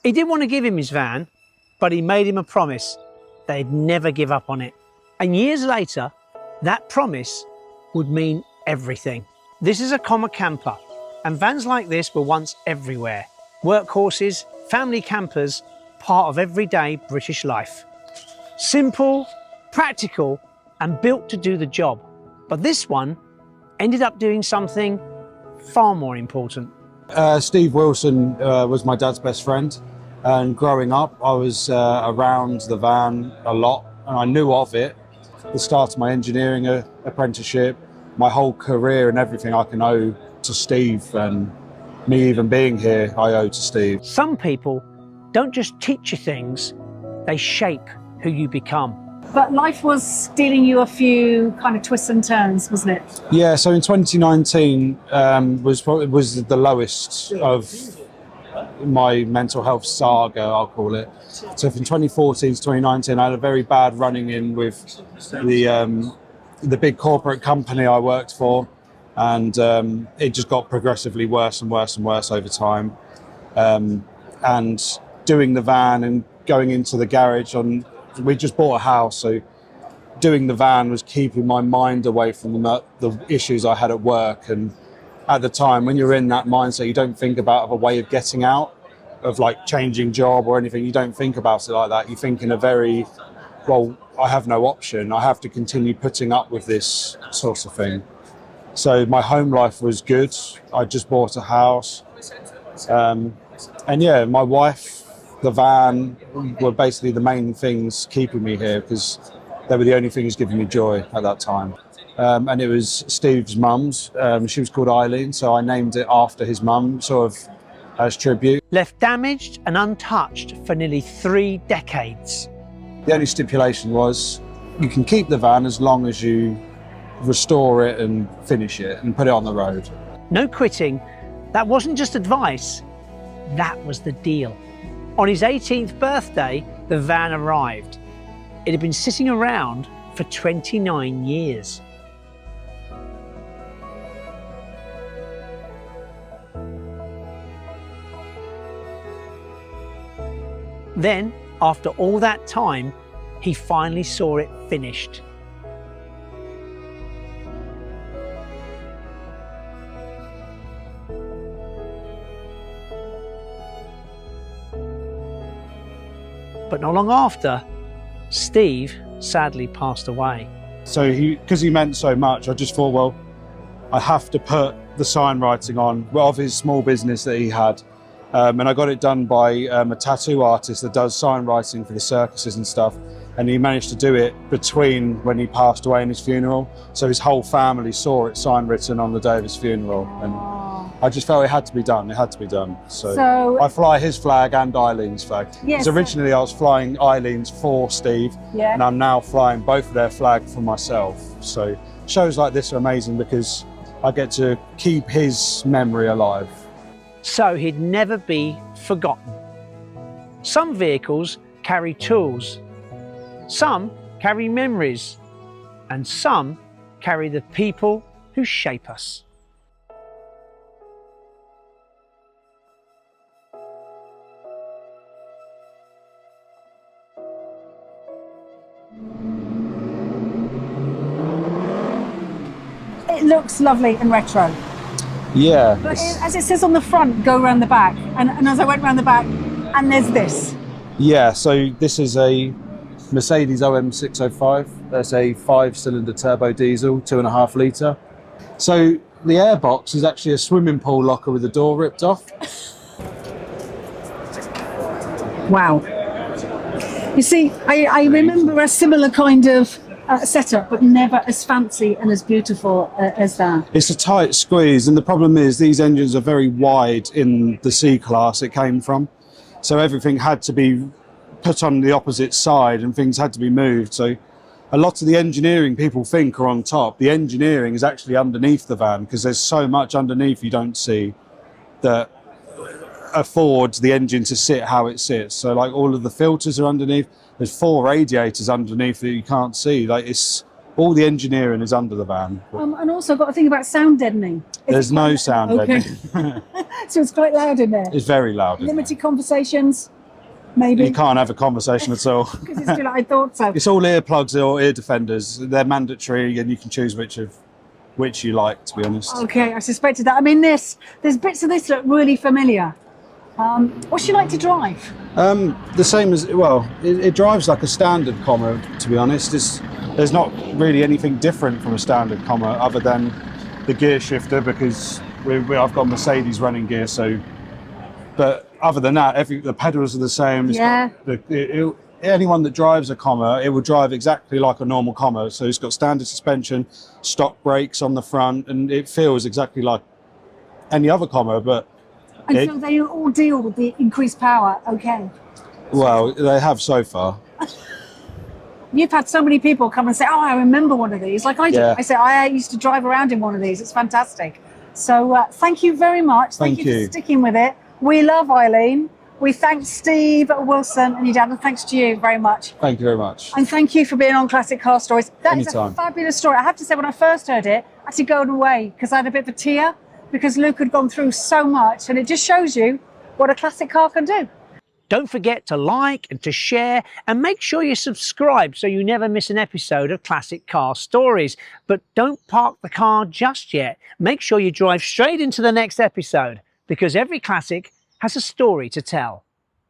He didn't want to give him his van, but he made him a promise that he'd never give up on it. And years later, that promise would mean everything. This is a comma camper, and vans like this were once everywhere. Workhorses, family campers, part of everyday British life. Simple, practical, and built to do the job. But this one ended up doing something far more important. Steve Wilson was my dad's best friend, and growing up I was around the van a lot, and I knew of it. The start of my engineering apprenticeship, my whole career and everything I can owe to Steve, and me even being here I owe to Steve. Some people don't just teach you things, they shape who you become. But life was dealing you a few kind of twists and turns, wasn't it? Yeah, so in 2019 was the lowest of my mental health saga, I'll call it. So from 2014 to 2019, I had a very bad running in with the big corporate company I worked for, and it just got progressively worse and worse and worse over time. And doing the van and going into the garage we just bought a house, so doing the van was keeping my mind away from the issues I had at work. And at the time, when you're in that mindset, you don't think about a way of getting out, of like changing job or anything. You don't think about it like that. You think in a very, well, I have no option. I have to continue putting up with this sort of thing. So my home life was good. I just bought a house. And yeah, my wife, the van were basically the main things keeping me here, because they were the only things giving me joy at that time. And it was Steve's mum's. She was called Eileen, so I named it after his mum, sort of as tribute. Left damaged and untouched for nearly 3 decades. The only stipulation was you can keep the van as long as you restore it and finish it and put it on the road. No quitting. That wasn't just advice, that was the deal. On his 18th birthday, the van arrived. It had been sitting around for 29 years. Then, after all that time, he finally saw it finished. But not long after, Steve sadly passed away. So because he meant so much, I just thought, well, I have to put the sign writing on of his small business that he had. And I got it done by a tattoo artist that does sign writing for the circuses and stuff. And he managed to do it between when he passed away and his funeral. So his whole family saw it sign written on the day of his funeral. And I just felt it had to be done. It had to be done. So I fly his flag and Eileen's flag. Yes. So originally I was flying Eileen's for Steve, and I'm now flying both of their flag for myself. So shows like this are amazing because I get to keep his memory alive. So he'd never be forgotten. Some vehicles carry tools, some carry memories, and some carry the people who shape us. It looks lovely and retro. Yeah. But as it says on the front, go around the back. And as I went around the back, and there's this. Yeah, so this is a Mercedes OM 605. That's a 5-cylinder turbo diesel, 2.5 litre. So the airbox is actually a swimming pool locker with the door ripped off. Wow. You see, I remember a similar kind of setup, but never as fancy and as beautiful as that. It's a tight squeeze, and the problem is these engines are very wide in the C-Class it came from. So everything had to be put on the opposite side and things had to be moved. So a lot of the engineering people think are on top. The engineering is actually underneath the van because there's so much underneath you don't see that affords the engine to sit how it sits. So like all of the filters are underneath. There's 4 radiators underneath that you can't see. Like it's all the engineering is under the van. And also got to think about sound deadening. There's no sound deadening. So it's quite loud in there. It's very loud. Limited conversations. Maybe. You can't have a conversation at all. Because it's too late. I thought so. It's all earplugs or ear defenders. They're mandatory, and you can choose which you like, to be honest. Okay, I suspected that. I mean, there's bits of this look really familiar. What's she like to drive? The same as, well, it drives like a standard comma, to be honest. There's not really anything different from a standard comma other than the gear shifter, because I've got Mercedes running gear, so. But other than that, the pedals are the same. Yeah. Anyone that drives a comma, it will drive exactly like a normal comma. So it's got standard suspension, stock brakes on the front, and it feels exactly like any other comma. But so they all deal with the increased power, okay? Well, they have so far. You've had so many people come and say, "Oh, I remember one of these," like I do. Yeah. I say, "I used to drive around in one of these. It's fantastic." So thank you very much. Thank you for sticking with it. We love Eileen. We thank Steve Wilson and your dad, and thanks to you very much. Thank you very much. And thank you for being on Classic Car Stories. That is Anytime. a fabulous story. I have to say, when I first heard it, I had to go away because I had a bit of a tear, because Luke had gone through so much, and it just shows you what a classic car can do. Don't forget to like and to share, and make sure you subscribe so you never miss an episode of Classic Car Stories. But don't park the car just yet. Make sure you drive straight into the next episode, because every classic has a story to tell.